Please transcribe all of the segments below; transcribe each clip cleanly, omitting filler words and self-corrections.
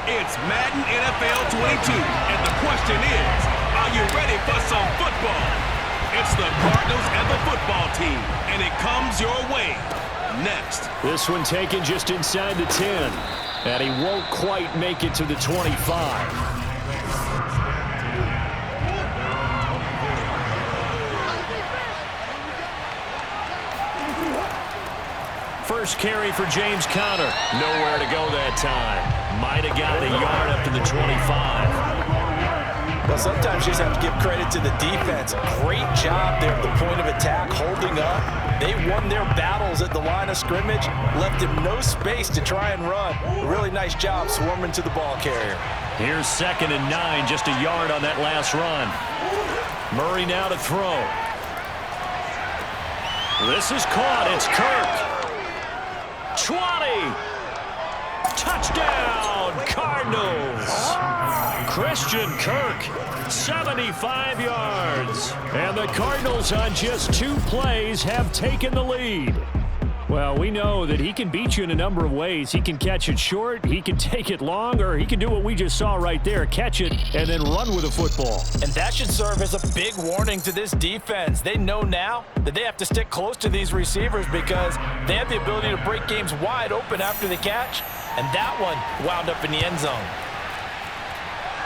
It's Madden NFL 22, and the question is, are you ready for some football? It's the Cardinals and the football team, and it comes your way next. This one taken just inside the 10, and he won't quite make it to the 25. First carry for James Conner. Nowhere to go that time. Might have got a yard up to the 25. Well, sometimes you just have to give credit to the defense. Great job there at the point of attack, holding up. They won their battles at the line of scrimmage, left him no space to try and run. A really nice job swarming to the ball carrier. Here's 2nd and 9, just a yard on that last run. Murray now to throw. This is caught. It's Kirk. 20. Touchdown, Cardinals. Christian Kirk, 75 yards. And the Cardinals on just 2 plays have taken the lead. Well, we know that he can beat you in a number of ways. He can catch it short, he can take it long, or he can do what we just saw right there, catch it and then run with the football. And that should serve as a big warning to this defense. They know now that they have to stick close to these receivers because they have the ability to break games wide open after the catch, and that one wound up in the end zone.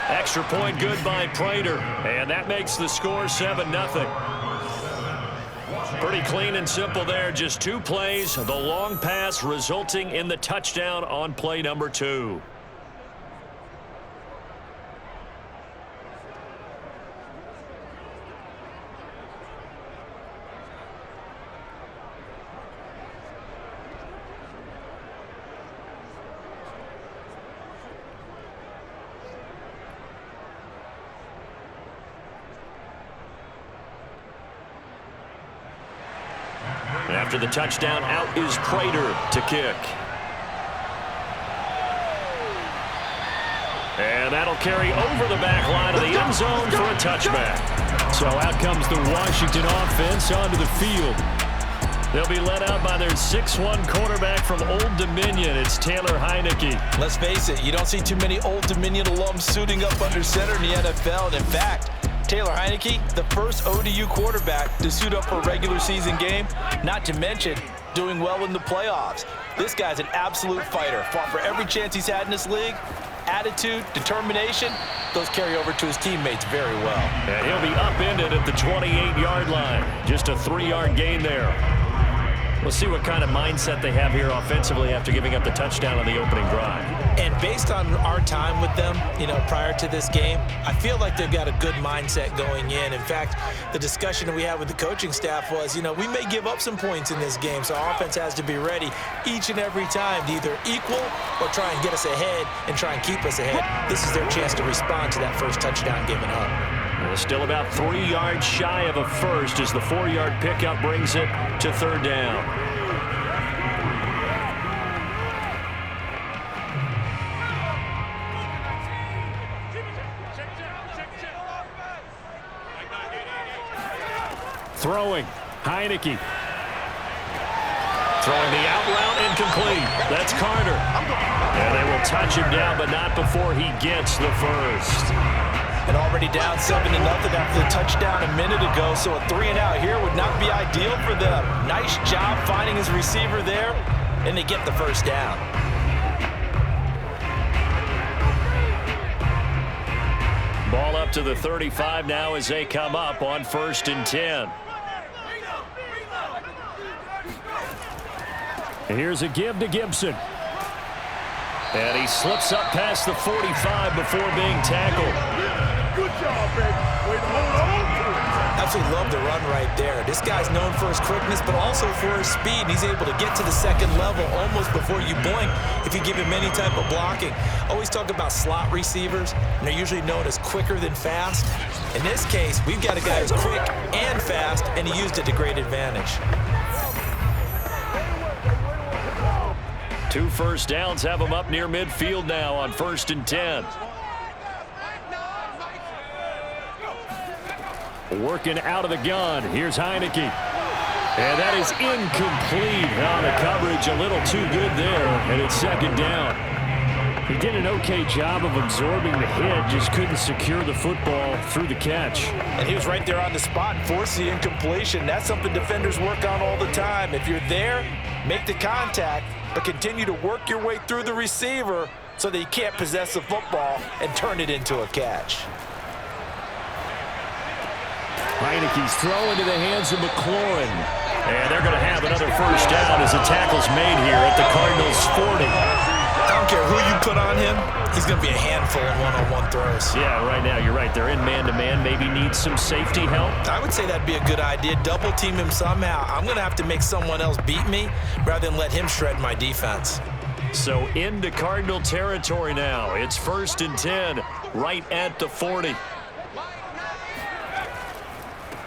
Extra point good by Prater, and that makes the score 7-0. Pretty clean and simple there. Just 2 plays. The long pass resulting in the touchdown on play number 2. After the touchdown, out is Prater to kick. And that'll carry over the back line of the end zone for a touchback. So out comes the Washington offense onto the field. They'll be led out by their 6'1 quarterback from Old Dominion. It's Taylor Heineke. Let's face it, you don't see too many Old Dominion alums suiting up under center in the NFL. And in fact, Taylor Heineke, the first ODU quarterback to suit up for a regular season game, not to mention doing well in the playoffs. This guy's an absolute fighter. Fought for every chance he's had in this league. Attitude, determination, those carry over to his teammates very well. And he'll be upended at the 28-yard line. Just a 3-yard gain there. We'll see what kind of mindset they have here offensively after giving up the touchdown on the opening drive. And based on our time with them, prior to this game, I feel like they've got a good mindset going in. In fact, the discussion that we had with the coaching staff was, we may give up some points in this game, so our offense has to be ready each and every time to either equal or try and get us ahead and try and keep us ahead. This is their chance to respond to that first touchdown given up. Still about 3 yards shy of a first as the 4-yard pickup brings it to 3rd down. Throwing, Heineke. Throwing the out route, incomplete. That's Carter. And they will touch him down, but not before he gets the first. And already down 7-0 after the touchdown a minute ago, so a 3-and-out here would not be ideal for them. Nice job finding his receiver there, and they get the first down. Ball up to the 35 now as they come up on 1st and 10. Here's a give to Gibson. And he slips up past the 45 before being tackled. Good job, baby. Way to hold on to it. Absolutely love the run right there. This guy's known for his quickness, but also for his speed. He's able to get to the 2nd level almost before you blink if you give him any type of blocking. Always talk about slot receivers, and they're usually known as quicker than fast. In this case, we've got a guy who's quick and fast, and he used it to great advantage. 2 first downs have him up near midfield now on 1st and 10. Working out of the gun. Here's Heineke. And that is incomplete. On the coverage, a little too good there, and it's 2nd down. He did an okay job of absorbing the hit, just couldn't secure the football through the catch. And he was right there on the spot and forced the incompletion. That's something defenders work on all the time. If you're there, make the contact, but continue to work your way through the receiver so that you can't possess the football and turn it into a catch. Heineke's throw into the hands of McLaurin. And they're going to have another first down as the tackle's made here at the Cardinals 40. I don't care who you put on him, he's going to be a handful in one-on-one throws. Yeah, right now, you're right. They're in man-to-man. Maybe need some safety help. I would say that'd be a good idea. Double team him somehow. I'm going to have to make someone else beat me rather than let him shred my defense. So into Cardinal territory now. It's 1st and 10, right at the 40.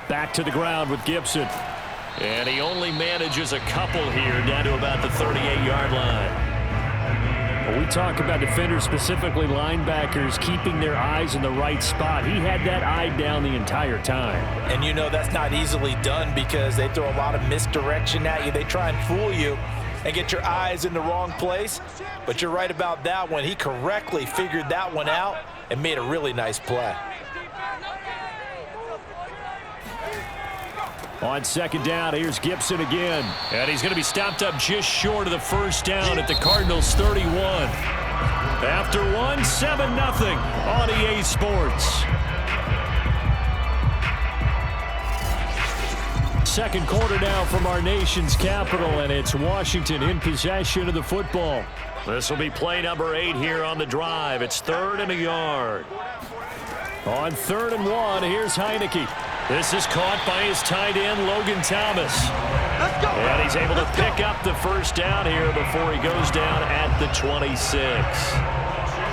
Back to the ground with Gibson. And he only manages a couple here down to about the 38-yard line. When we talk about defenders, specifically linebackers, keeping their eyes in the right spot, he had that eye down the entire time. And you know that's not easily done because they throw a lot of misdirection at you. They try and fool you and get your eyes in the wrong place. But you're right about that one. He correctly figured that one out and made a really nice play. On 2nd down, here's Gibson again. And he's going to be stopped up just short of the first down at the Cardinals 31. After one, 7-0 on EA Sports. Second quarter now from our nation's capital, and it's Washington in possession of the football. This will be play number 8 here on the drive. It's 3rd and a yard. On 3rd and 1, here's Heineke. This is caught by his tight end, Logan Thomas. And he's able to pick up the first down here before he goes down at the 26.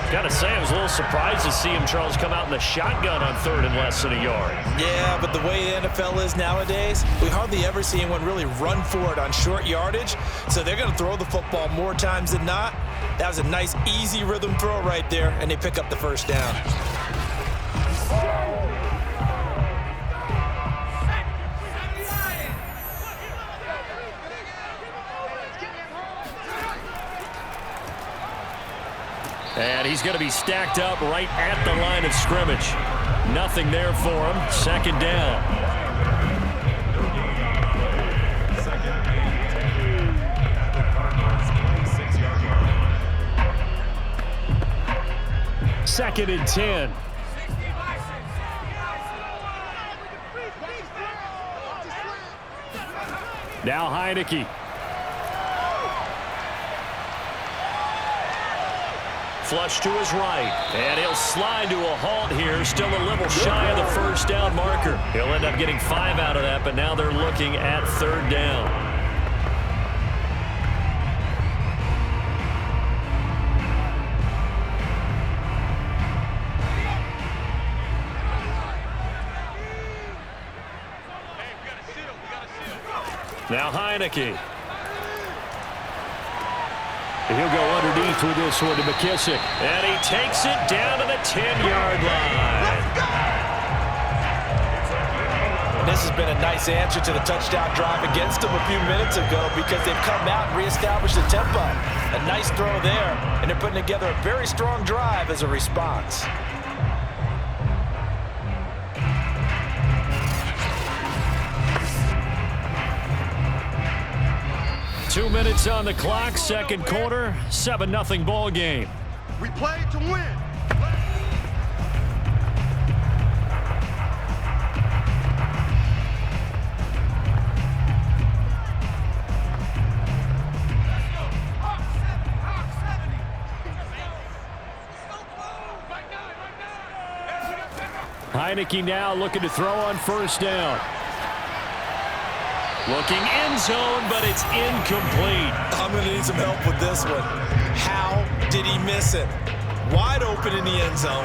Got to say, I was a little surprised to see him, Charles, come out in the shotgun on 3rd and less than a yard. Yeah, but the way the NFL is nowadays, we hardly ever see anyone really run for it on short yardage. So they're going to throw the football more times than not. That was a nice, easy rhythm throw right there, and they pick up the first down. And he's going to be stacked up right at the line of scrimmage. Nothing there for him. 2nd down. Second and 10. Now Heineke. Flush to his right, and he'll slide to a halt here, still a little shy of the first down marker. He'll end up getting 5 out of that, but now they're looking at 3rd down. Now Heineke. He'll go underneath with this one to McKissick. And he takes it down to the 10-yard line. This has been a nice answer to the touchdown drive against them a few minutes ago because they've come out and reestablished the tempo. A nice throw there, and they're putting together a very strong drive as a response. Two minutes on the clock, second quarter, 7-0 ball game. We played to win. Heineke now looking to throw on first down. Looking end zone, but it's incomplete. I'm going to need some help with this one. How did he miss it? Wide open in the end zone.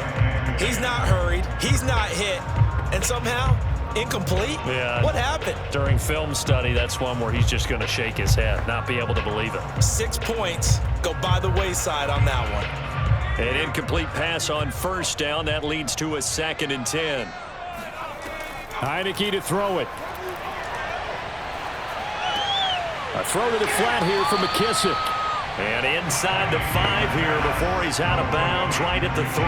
He's not hurried. He's not hit. And somehow, incomplete? Yeah. What happened? During film study, that's one where he's just going to shake his head, not be able to believe it. 6 points go by the wayside on that one. An incomplete pass on first down. That leads to a 2nd and 10. Heineke to throw it. A throw to the flat here for McKissick. And inside the 5 here before he's out of bounds right at the 3.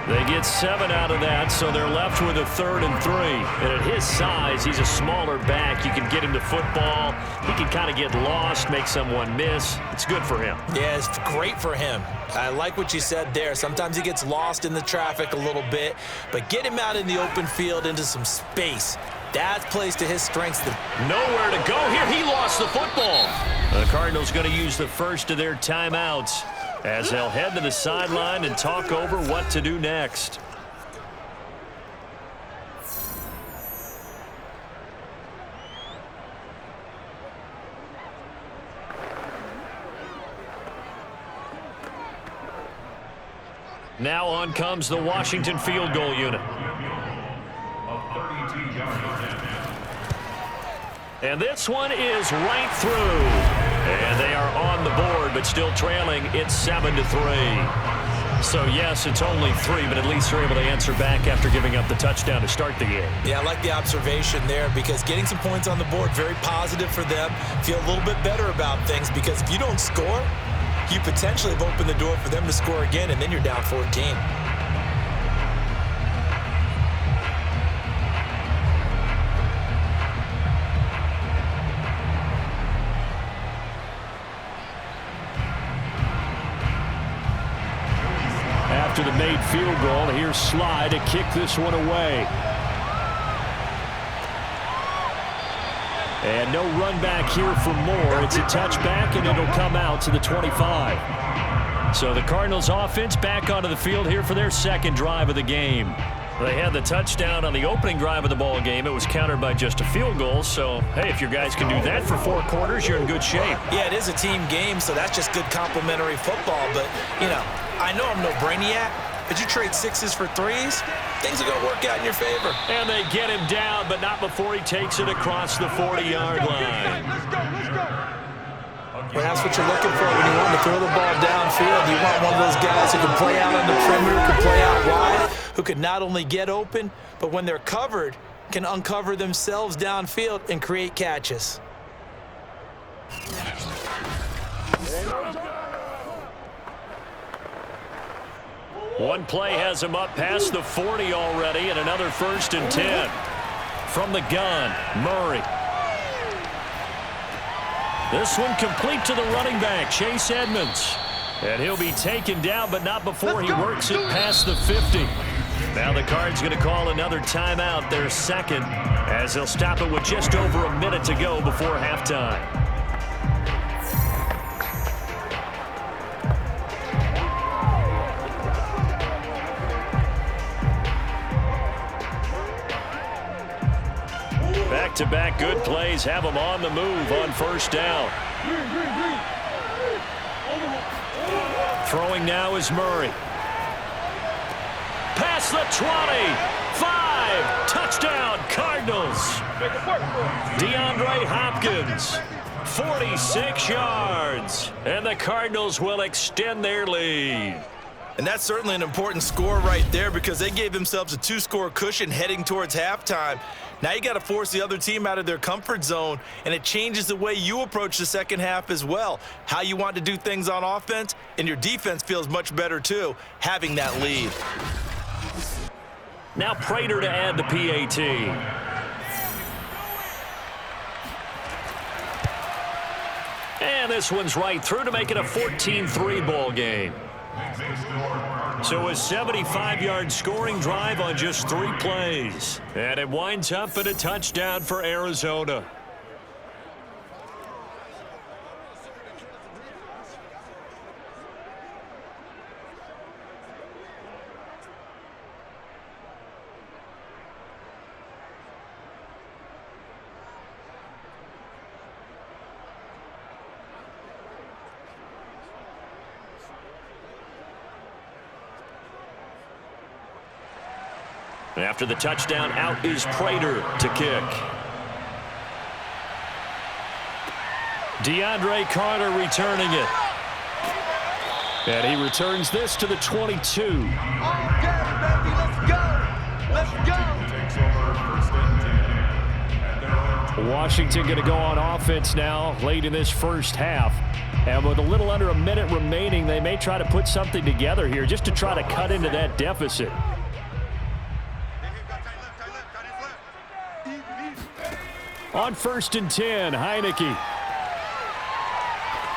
They get 7 out of that, so they're left with a 3rd and 3. And at his size, he's a smaller back. You can get him to football. He can kind of get lost, make someone miss. It's good for him. Yeah, it's great for him. I like what you said there. Sometimes he gets lost in the traffic a little bit, but get him out in the open field into some space. That plays to his strengths. Nowhere to go here. He lost the football. The Cardinals going to use the first of their timeouts as they'll head to the sideline and talk over what to do next. Now on comes the Washington field goal unit. And this one is right through. And they are on the board, but still trailing. It's 7-3. So, yes, it's only 3, but at least they're able to answer back after giving up the touchdown to start the game. Yeah, I like the observation there because getting some points on the board, very positive for them. Feel a little bit better about things because if you don't score, you potentially have opened the door for them to score again, and then you're down 14. After the made field goal, here's Sly to kick this one away. And no run back here for Moore. It's a touchback, and it'll come out to the 25. So the Cardinals offense back onto the field here for their second drive of the game. They had the touchdown on the opening drive of the ball game. It was countered by just a field goal. So, hey, if your guys can do that for 4 quarters, you're in good shape. Yeah, it is a team game, so that's just good complementary football. But, you know, I know I'm no brainiac, but you trade 6s for 3s, things are going to work out in your favor. And they get him down, but not before he takes it across the 40-yard line. Let's go. Well, that's what you're looking for when you want to throw the ball downfield. You want one of those guys who can play out on the perimeter, can play out wide, who can not only get open, but when they're covered, can uncover themselves downfield and create catches. One play has him up past the 40 already, and another 1st and 10. From the gun, Murray. This one complete to the running back, Chase Edmonds. And he'll be taken down, but not before he works it past the 50. Now the Cards going to call another timeout, their second, as they'll stop it with just over a minute to go before halftime. Back-to-back good plays have them on the move on 1st down. Throwing now is Murray. Past the 20. 5. Touchdown, Cardinals. DeAndre Hopkins, 46 yards. And the Cardinals will extend their lead. And that's certainly an important score right there because they gave themselves a 2-score cushion heading towards halftime. Now you got to force the other team out of their comfort zone, and it changes the way you approach the second half as well. How you want to do things on offense, and your defense feels much better too, having that lead. Now Prater to add the PAT. And this one's right through to make it a 14-3 ball game. So a 75-yard scoring drive on just 3 plays. And it winds up in a touchdown for Arizona. After the touchdown, out is Prater to kick. DeAndre Carter returning it. And he returns this to the 22. All gas, baby. Let's go. Let's go. Takes over 1st and 10 at their own Washington going to go on offense now late in this first half. And with a little under a minute remaining, they may try to put something together here just to try to cut into that deficit. On 1st and 10, Heineke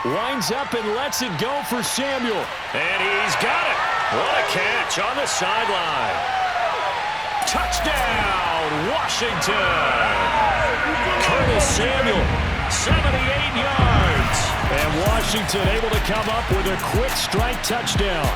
winds up and lets it go for Samuel. And he's got it. What a catch on the sideline. Touchdown, Washington. Curtis Samuel, 78 yards. And Washington able to come up with a quick strike touchdown.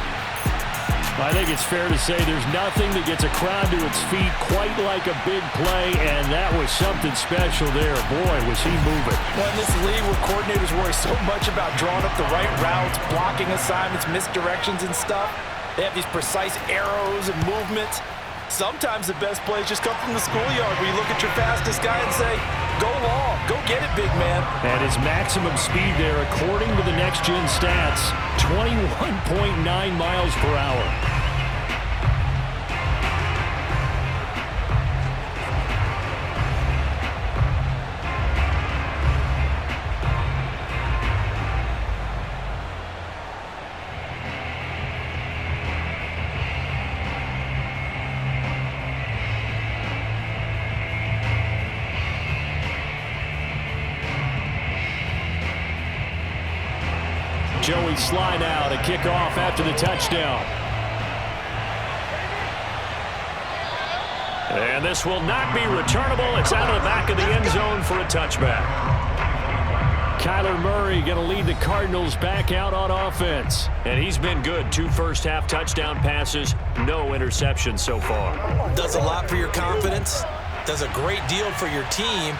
I think it's fair to say there's nothing that gets a crowd to its feet quite like a big play, and that was something special there. Boy, was he moving. Well, in this league where coordinators worry so much about drawing up the right routes, blocking assignments, misdirections and stuff, they have these precise arrows and movements. Sometimes the best plays just come from the schoolyard where you look at your fastest guy and say, go long, go get it, big man. And his maximum speed there, according to the next-gen stats, 21.9 miles per hour. Joey Sly now to kick off after the touchdown. And this will not be returnable. It's out of the back of the end zone for a touchback. Kyler Murray going to lead the Cardinals back out on offense. And he's been good. 2 first-half touchdown passes, no interceptions so far. Does a lot for your confidence. Does a great deal for your team.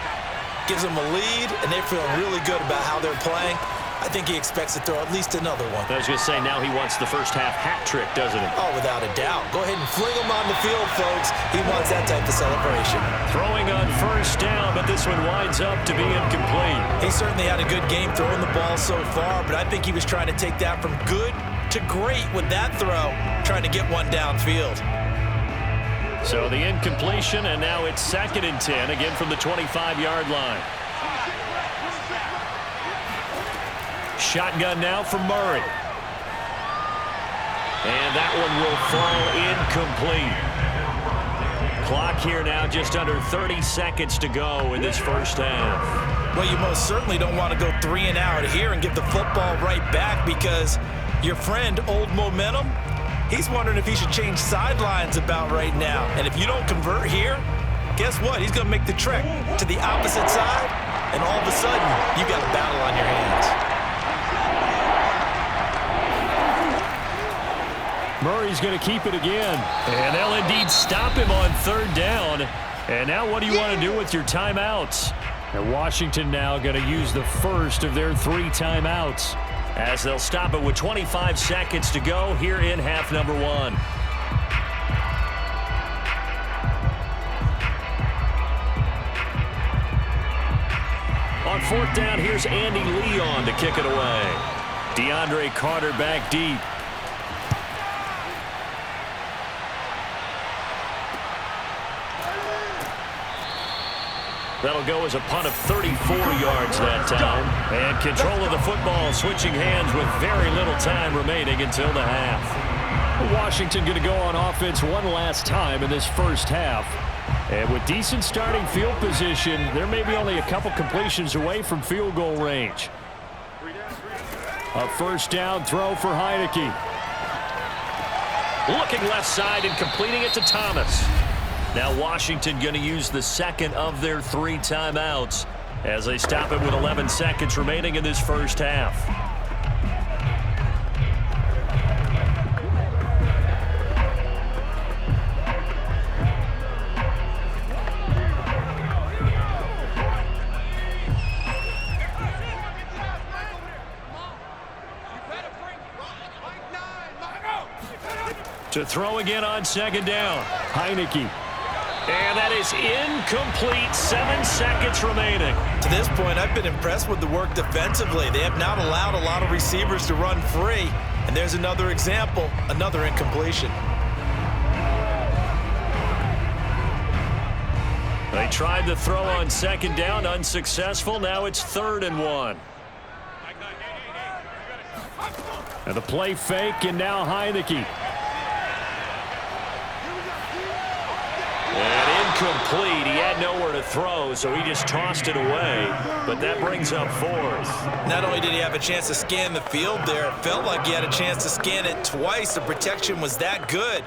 Gives them a lead, and they feel really good about how they're playing. I think he expects to throw at least another one. I was going to say, now he wants the first-half hat trick, doesn't he? Oh, without a doubt. Go ahead and fling him on the field, folks. He wants that type of celebration. Throwing on first down, but this one winds up to be incomplete. He certainly had a good game throwing the ball so far, but I think he was trying to take that from good to great with that throw, trying to get one downfield. So the incompletion, and now it's 2nd and 10, again from the 25-yard line. Shotgun now for Murray. And that one will fall incomplete. Clock here now, just under 30 seconds to go in this first half. Well, you most certainly don't want to go 3 and out here and give the football right back, because your friend, Old Momentum, he's wondering if he should change sidelines about right now. And if you don't convert here, guess what? He's going to make the trek to the opposite side, and all of a sudden, you got a battle on your hands. Murray's going to keep it again. And they'll indeed stop him on 3rd down. And now what do you want to do with your timeouts? And Washington now going to use the first of their 3 timeouts, as they'll stop it with 25 seconds to go here in half number 1. On 4th down, here's Andy Leon to kick it away. DeAndre Carter back deep. That'll go as a punt of 34 yards that time. And control of the football, switching hands with very little time remaining until the half. Washington going to go on offense one last time in this first half. And with decent starting field position, there may be only a couple completions away from field goal range. A 1st down throw for Heineke. Looking left side and completing it to Thomas. Now Washington going to use the 2nd of their 3 timeouts as they stop it with 11 seconds remaining in this first half. To throw again on 2nd down. Heineke. And that is incomplete. 7 seconds remaining. To this point, I've been impressed with the work defensively. They have not allowed a lot of receivers to run free. And there's another example, another incompletion. They tried to throw on second down, unsuccessful. Now it's 3rd and 1. And the play fake, and now Heineke. And incomplete. He had nowhere to throw, so he just tossed it away. But that brings up 4th. Not only did he have a chance to scan the field there, it felt like he had a chance to scan it twice. The protection was that good.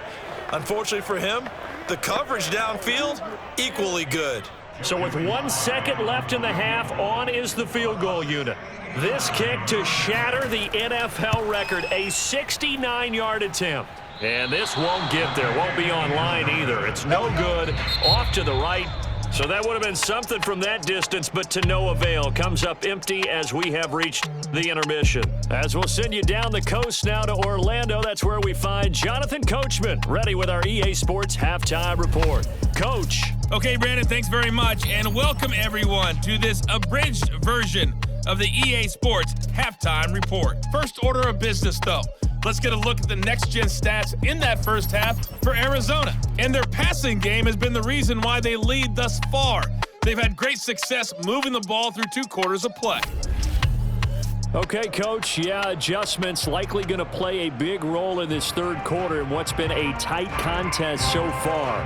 Unfortunately for him, the coverage downfield, equally good. So with 1 second left in the half, on is the field goal unit. This kick to shatter the NFL record, a 69-yard attempt. And this won't get there, won't be on line either. It's no good, off to the right. So that would have been something from that distance, but to no avail. Comes up empty as we have reached the intermission. As we'll send you down the coast now to Orlando, that's where we find Jonathan Coachman, ready with our EA Sports Halftime Report. Coach. Okay, Brandon, thanks very much, and welcome everyone to this abridged version of the EA Sports Halftime Report. First order of business, though. Let's get a look at the next-gen stats in that first half for Arizona. And their passing game has been the reason why they lead thus far. They've had great success moving the ball through 2 quarters of play. Okay, Coach, yeah, adjustments likely going to play a big role in this 3rd quarter in what's been a tight contest so far.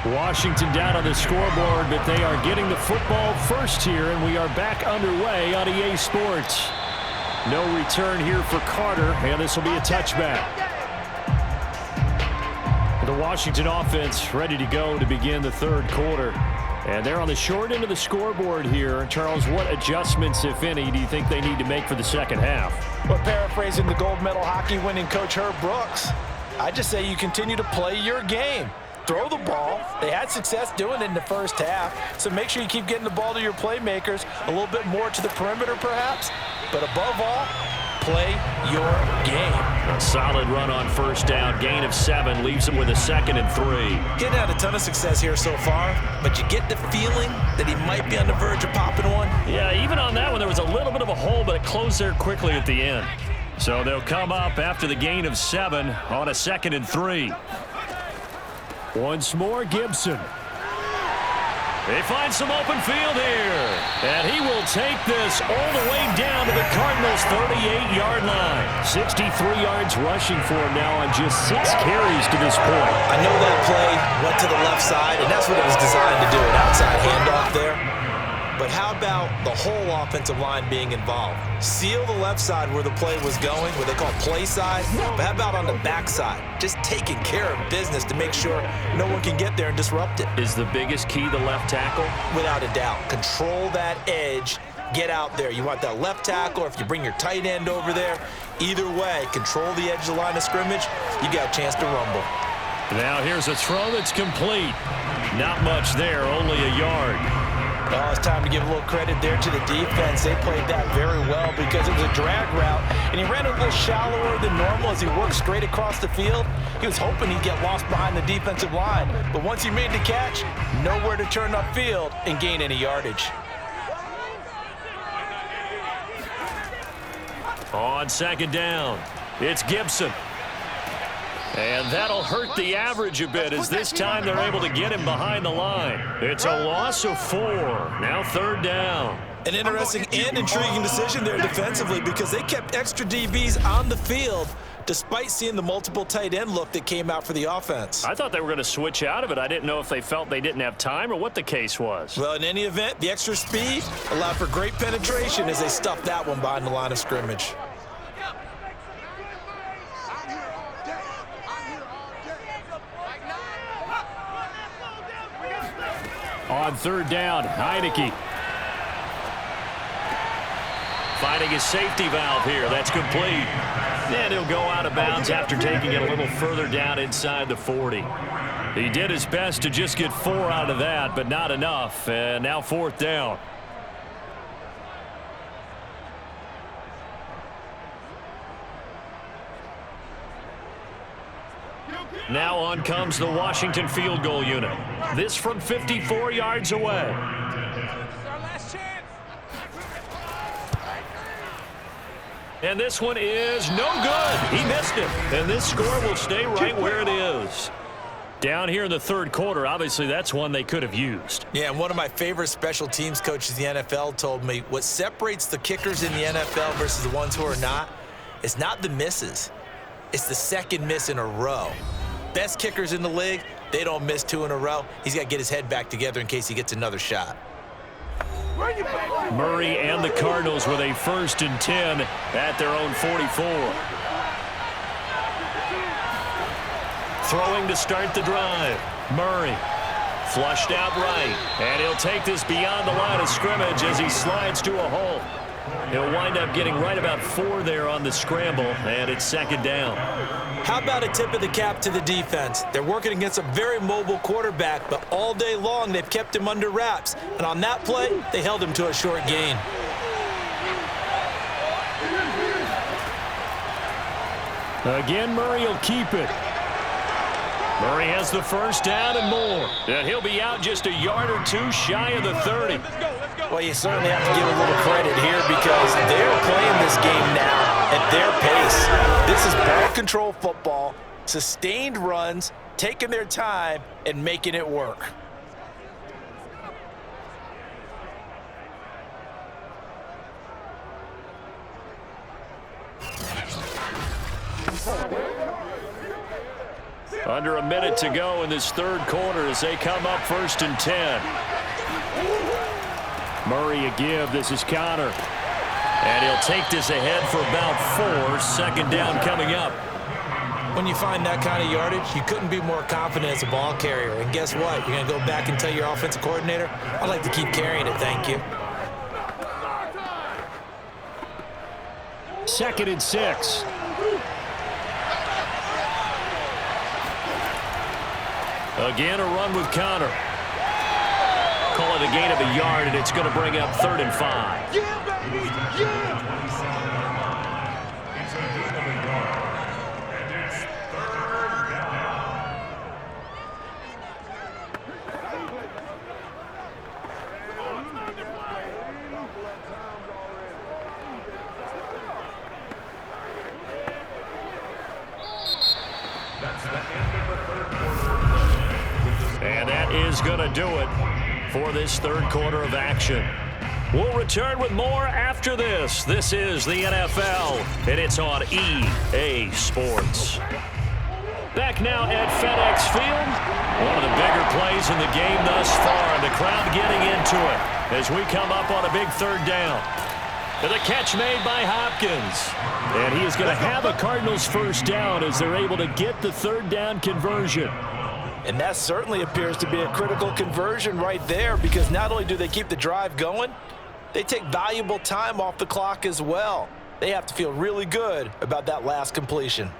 Washington down on the scoreboard, but they are getting the football first here, and we are back underway on EA Sports. No return here for Carter, and this will be a touchback. The Washington offense ready to go to begin the 3rd quarter. And they're on the short end of the scoreboard here. Charles, what adjustments, if any, do you think they need to make for the second half? Well, paraphrasing the gold medal hockey winning coach Herb Brooks, I just say you continue to play your game. Throw the ball. They had success doing it in the first half, so make sure you keep getting the ball to your playmakers, a little bit more to the perimeter perhaps, but above all, play your game. A solid run on first down, gain of 7, leaves them with a 2nd and 3. Getting had a ton of success here so far, but you get the feeling that he might be on the verge of popping one. Yeah, even on that one, there was a little bit of a hole, but it closed there quickly at the end. So they'll come up after the gain of 7 on a 2nd and 3. Once more, Gibson. They find some open field here. And he will take this all the way down to the Cardinals' 38-yard line. 63 yards rushing for him now on just 6 carries to this point. I know that play went to the left side, and that's what it was designed to do, an outside handoff there. But how about the whole offensive line being involved? Seal the left side where the play was going, what they call play side. But how about on the back side? Just taking care of business to make sure no one can get there and disrupt it. Is the biggest key the left tackle? Without a doubt. Control that edge. Get out there. You want that left tackle, or if you bring your tight end over there, either way, control the edge of the line of scrimmage, you got a chance to rumble. Now here's a throw that's complete. Not much there, only a yard. Well, it's time to give a little credit there to the defense. They played that very well because it was a drag route, and he ran a little shallower than normal as he worked straight across the field. He was hoping he'd get lost behind the defensive line, but once he made the catch, nowhere to turn upfield and gain any yardage. On 2nd down, it's Gibson. And that'll hurt the average a bit as this time they're able to get him behind the line. It's a loss of 4. Now 3rd down. An interesting and intriguing decision there defensively because they kept extra DBs on the field despite seeing the multiple tight end look that came out for the offense. I thought they were going to switch out of it. I didn't know if they felt they didn't have time or what the case was. Well, in any event, the extra speed allowed for great penetration as they stuffed that one behind the line of scrimmage. On third down, Heineke. Finding his safety valve here. That's complete. And he'll go out of bounds after taking it a little further down inside the 40. He did his best to just get 4 out of that, but not enough. And now fourth down. Now on comes the Washington field goal unit. This from 54 yards away. And this one is no good. He missed it. And this score will stay right where it is. Down here in the third quarter, obviously that's one they could have used. Yeah, and one of my favorite special teams coaches in the NFL told me what separates the kickers in the NFL versus the ones who are not is not the misses. It's the second miss in a row. Best kickers in the league, they don't miss 2 in a row. He's got to get his head back together in case he gets another shot. Murray and the Cardinals with a 1st and 10 at their own 44. Throwing to start the drive. Murray flushed out right. And he'll take this beyond the line of scrimmage as he slides to a hole. He'll wind up getting right about 4 there on the scramble, and it's 2nd down. How about a tip of the cap to the defense? They're working against a very mobile quarterback, but all day long they've kept him under wraps. And on that play, they held him to a short gain. Again, Murray will keep it. Murray has the 1st down and more. And he'll be out just a yard or 2 shy of the 30. Well, you certainly have to give a little credit here because they're playing this game now at their pace. This is ball control football, sustained runs, taking their time, and making it work. Under a minute to go in this third quarter as they come up 1st and 10. Murray a give. This is Connor. And he'll take this ahead for about 4. 2nd down coming up. When you find that kind of yardage, you couldn't be more confident as a ball carrier. And guess what? You're going to go back and tell your offensive coordinator, I'd like to keep carrying it, thank you. 2nd and 6. Again, a run with Connor. Call it a gain of a yard, and it's going to bring up 3rd and 5. Yeah, baby! Yeah! And that is going to do it for this third quarter of action. We'll return with more after this. This is the NFL, and it's on EA Sports. Back now at FedEx Field. One of the bigger plays in the game thus far, and the crowd getting into it as we come up on a big 3rd down. And the catch made by Hopkins. And he is going to have a Cardinals 1st down as they're able to get the 3rd down conversion. And that certainly appears to be a critical conversion right there because not only do they keep the drive going, they take valuable time off the clock as well. They have to feel really good about that last completion.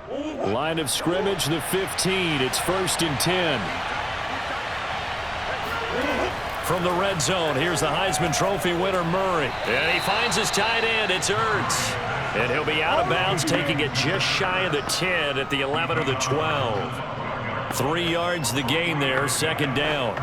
Line of scrimmage, the 15. It's 1st and 10. From the red zone, here's the Heisman Trophy winner, Murray. And he finds his tight end. It's Ertz. And he'll be out of bounds, taking it just shy of the 10 at the 11 or the 12. 3 yards the gain there, 2nd down.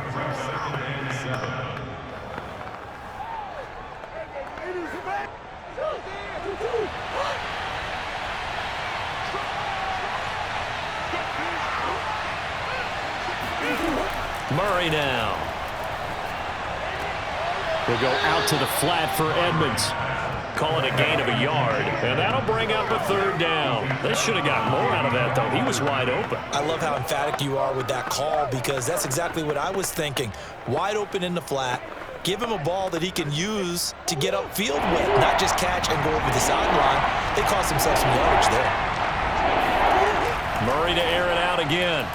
Murray now. Will go out to the flat for Edmonds. Call it a gain of a yard, and that'll bring up a 3rd down. They should have gotten more out of that, though. He was wide open. I love how emphatic you are with that call because that's exactly what I was thinking. Wide open in the flat. Give him a ball that he can use to get upfield with, not just catch and go over the sideline. They cost themselves some yardage there. Murray to air it out again.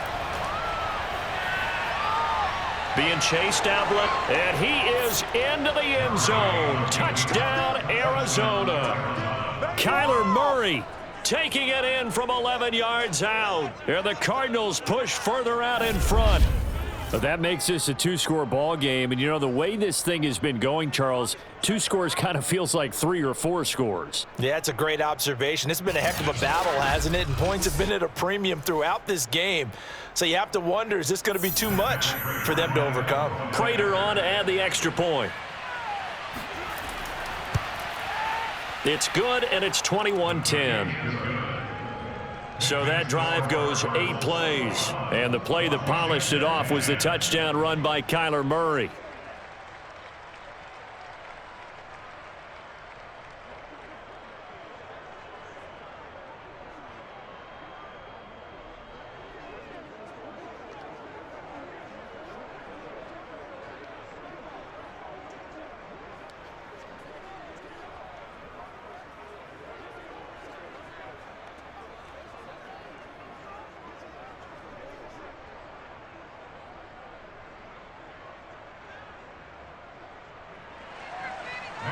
Being chased outlet, and he is into the end zone. Touchdown, Arizona. Kyler Murray taking it in from 11 yards out. And the Cardinals push further out in front. But that makes this a two-score ball game. And, you know, the way this thing has been going, Charles, 2 scores kind of feels like 3 or 4 scores. Yeah, it's a great observation. It's been a heck of a battle, hasn't it? And points have been at a premium throughout this game. So you have to wonder, is this going to be too much for them to overcome? Prater on to add the extra point. It's good, and it's 21-10. So that drive goes 8 plays. And the play that polished it off was the touchdown run by Kyler Murray.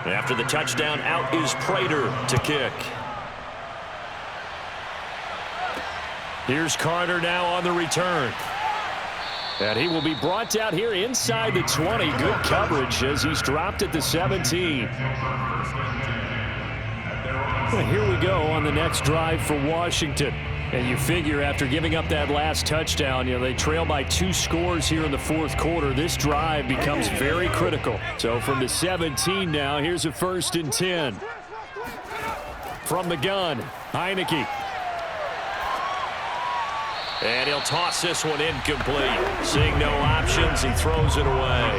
After the touchdown, out is Prater to kick. Here's Carter now on the return. And he will be brought down here inside the 20. Good coverage as he's dropped at the 17. Well, here we go on the next drive for Washington. And you figure after giving up that last touchdown, you know, they trail by 2 scores here in the 4th quarter. This drive becomes very critical. So from the 17 now, here's a 1st and 10. From the gun, Heineke. And he'll toss this one incomplete. Seeing no options, he throws it away.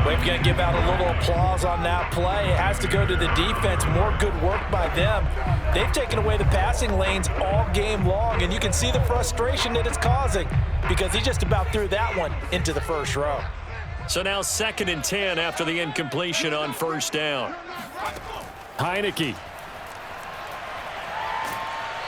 We've got to give out a little applause on that play. It has to go to the defense. More good work by them. They've taken away the passing lanes all game long, and you can see the frustration that it's causing because he just about threw that one into the first row. So now 2nd and 10 after the incompletion on 1st down. Heineke.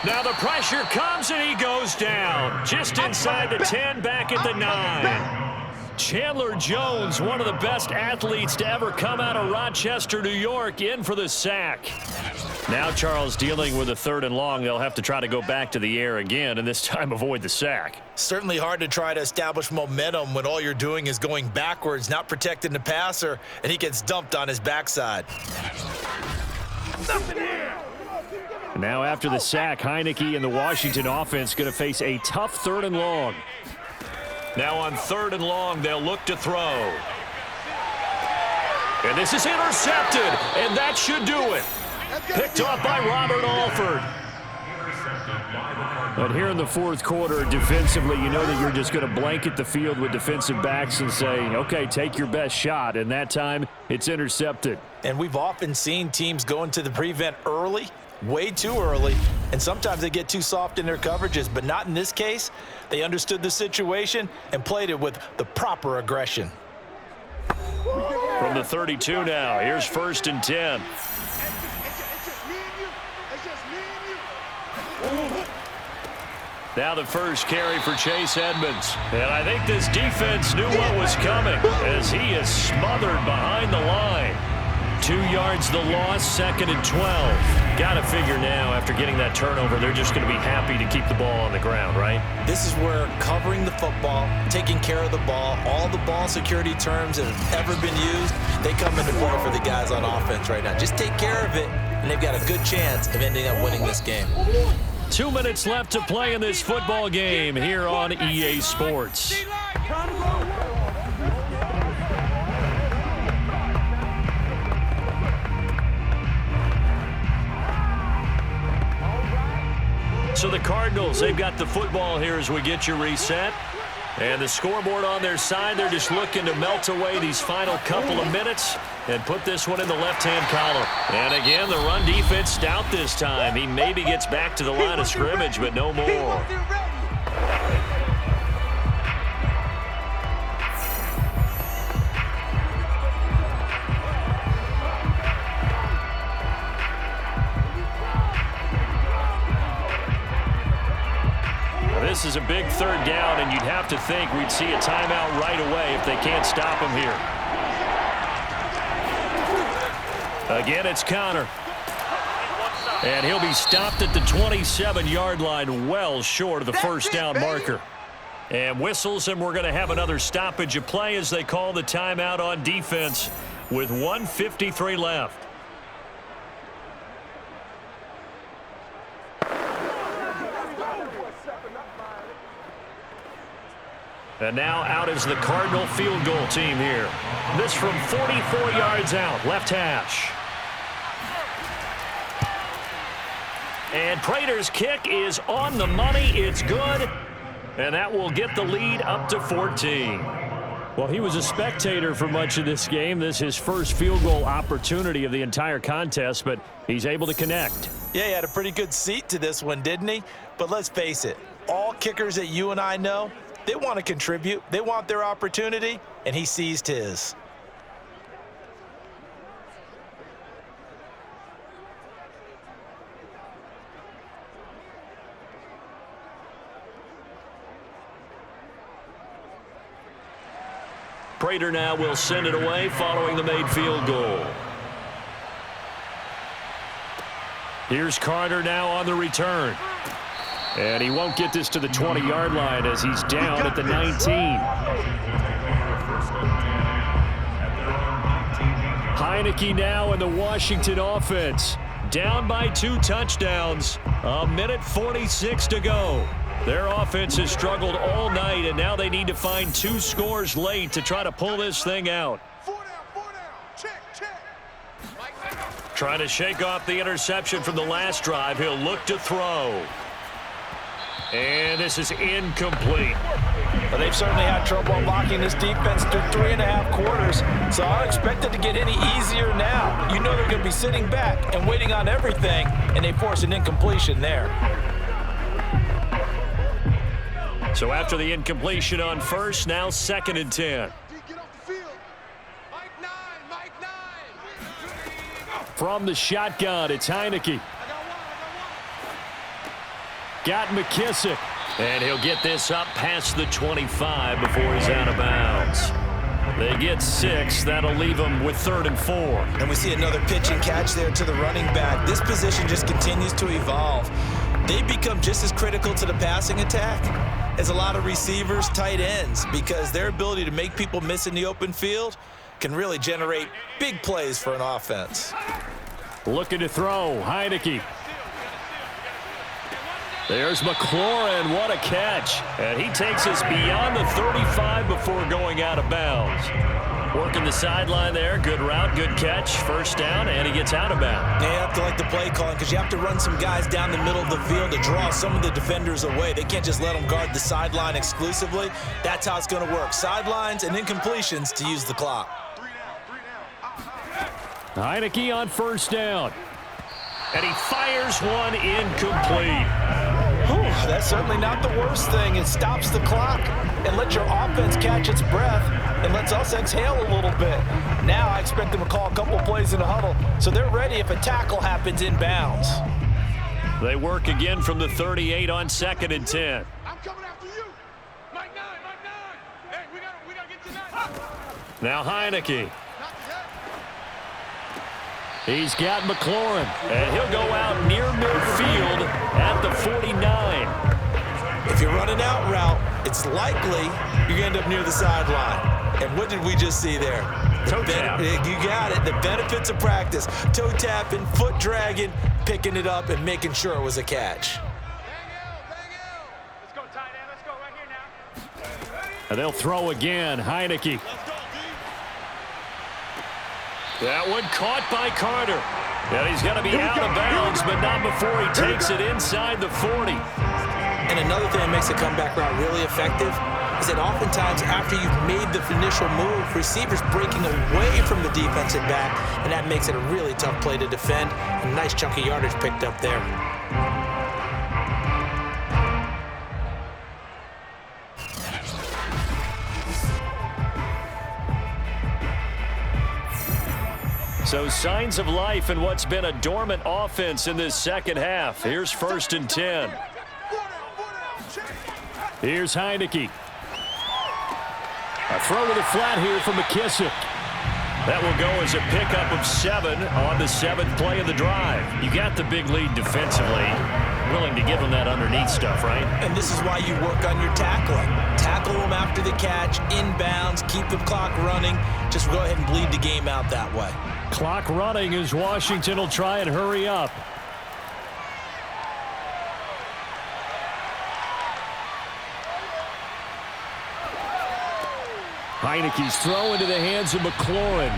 Now the pressure comes and he goes down. Just inside the 10, back at the 9. Chandler Jones, one of the best athletes to ever come out of Rochester, New York, in for the sack. Now Charles dealing with a 3rd and long. They'll have to try to go back to the air again and this time avoid the sack. Certainly hard to try to establish momentum when all you're doing is going backwards, not protecting the passer, and he gets dumped on his backside. Now after the sack, Heineke and the Washington offense going to face a tough 3rd and long. Now on 3rd and long, they'll look to throw. And this is intercepted, and that should do it. Picked off by Robert Alford. But here in the 4th quarter, defensively, you know that you're just going to blanket the field with defensive backs and say, okay, take your best shot. And that time, it's intercepted. And we've often seen teams go into the prevent early, way too early, and sometimes they get too soft in their coverages, but not in this case. They understood the situation and played it with the proper aggression. From the 32 now, here's 1st and 10. Now the first carry for Chase Edmonds. And I think this defense knew what was coming as he is smothered behind the line. 2 yards the loss, 2nd and 12. Got to figure now after getting that turnover, they're just going to be happy to keep the ball on the ground, right? This is where covering the football, taking care of the ball, all the ball security terms that have ever been used, they come into play for the guys on offense right now. Just take care of it, and they've got a good chance of ending up winning this game. 2 minutes left to play in this football game here on EA Sports. So the Cardinals, they've got the football here as we get you reset. And the scoreboard on their side, they're just looking to melt away these final couple of minutes and put this one in the left-hand column. And again, the run defense stout this time. He maybe gets back to the line of scrimmage, but no more. This is a big third down, and you'd have to think we'd see a timeout right away if they can't stop him here. Again, it's Connor. And he'll be stopped at the 27-yard line, well short of the first down marker. And whistles, and we're going to have another stoppage of play as they call the timeout on defense with 1:53 left. And now out is the Cardinal field goal team here. This from 44 yards out, left hash. And Prater's kick is on the money. It's good. And that will get the lead up to 14. Well, he was a spectator for much of this game. This is his first field goal opportunity of the entire contest, but he's able to connect. Yeah, he had a pretty good seat to this one, didn't he? But let's face it, all kickers that you and I know, they want to contribute. They want their opportunity, and he seized his. Prater now will send it away following the made field goal. Here's Carter now on the return. And he won't get this to the 20-yard line as he's down at the 19. Heineke now in the Washington offense. Down by 2 touchdowns. 1:46 to go. Their offense has struggled all night, and now they need to find 2 scores late to try to pull this thing out. 4 down. Check. Trying to shake off the interception from the last drive. He'll look to throw. And this is incomplete. Well, they've certainly had trouble blocking this defense through 3.5 quarters, so I don't expect it to get any easier now. You know they're going to be sitting back and waiting on everything, and they force an incompletion there. So after the incompletion on first, now 2nd and 10. Get off the field. Mike 9. From the shotgun, it's Heineke. Got McKissick. And he'll get this up past the 25 before he's out of bounds. They get 6. That'll leave them with 3rd and 4. And we see another pitch and catch there to the running back. This position just continues to evolve. They become just as critical to the passing attack as a lot of receivers, tight ends, because their ability to make people miss in the open field can really generate big plays for an offense. Looking to throw, Heineke. There's McLaurin, what a catch. And he takes us beyond the 35 before going out of bounds. Working the sideline there, good route, good catch, first down, and he gets out of bounds. Yeah, you have to like the play calling because you have to run some guys down the middle of the field to draw some of the defenders away. They can't just let them guard the sideline exclusively. That's how it's going to work. Sidelines and incompletions to use the clock. 3 down. Heineke on first down. And he fires one incomplete. Whew, that's certainly not the worst thing. It stops the clock and lets your offense catch its breath and lets us exhale a little bit. Now I expect them to call a couple plays in a huddle, so they're ready if a tackle happens in bounds. They work again from the 38 on 2nd and 10. I'm coming after you. Mike 9. Hey, we gotta get to 9. Now Heineke. Not yet. He's got McLaurin, and he'll go out near midfield at the 49. If you're running out route, it's likely you're going to end up near the sideline. And what did we just see there? Toe tap. You got it. The benefits of practice. Toe tapping, foot dragging, picking it up, and making sure it was a catch. Bang L. Let's go, tight end. Let's go right here now. And they'll throw again. Heineke. That one caught by Carter. And he's going to be out of bounds, but not before he takes it inside the 40. And another thing that makes a comeback route really effective is that oftentimes after you've made the initial move, receivers breaking away from the defensive back, and that makes it a really tough play to defend. A nice chunk of yardage picked up there. So signs of life in what's been a dormant offense in this second half. Here's 1st and 10. 4 down. Check. Here's Heineke. A throw to the flat here from McKissick. That will go as a pickup of 7 on the 7th play of the drive. You got the big lead defensively. Willing to give them that underneath stuff, right? And this is why you work on your tackling. Tackle them after the catch, inbounds, keep the clock running. Just go ahead and bleed the game out that way. Clock running as Washington will try and hurry up. Heineke's throw into the hands of McLaurin.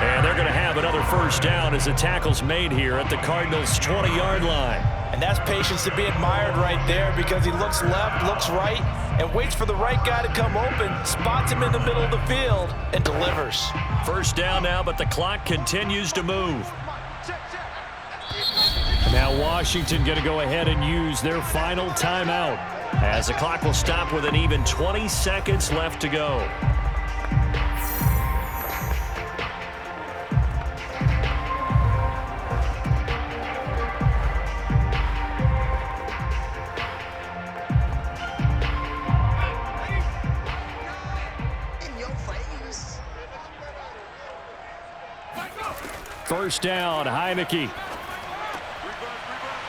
And they're going to have another first down as the tackle's made here at the Cardinals' 20-yard line. And that's patience to be admired right there because he looks left, looks right, and waits for the right guy to come open, spots him in the middle of the field, and delivers. First down now, but the clock continues to move. Now Washington going to go ahead and use their final timeout as the clock will stop with an even 20 seconds left to go. First down, Heineke.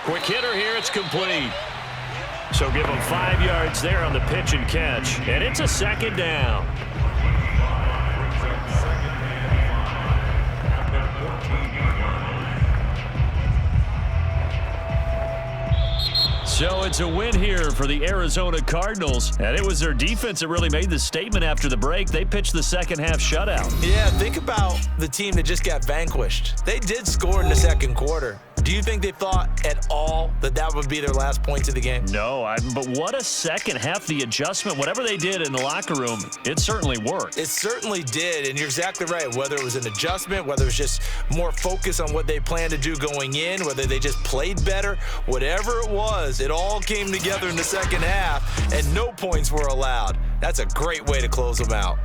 Quick hitter here, it's complete. So give him 5 yards there on the pitch and catch. And it's a second down. So it's a win here for the Arizona Cardinals. And it was their defense that really made the statement after the break. They pitched the second half shutout. Yeah, think about the team that just got vanquished. They did score in the second quarter. Do you think they thought at all that that would be their last points of the game? No, but what a second half. The adjustment, whatever they did in the locker room, it certainly worked. It certainly did, and you're exactly right. Whether it was an adjustment, whether it was just more focus on what they planned to do going in, whether they just played better, whatever it was, it all came together in the second half, and no points were allowed. That's a great way to close them out.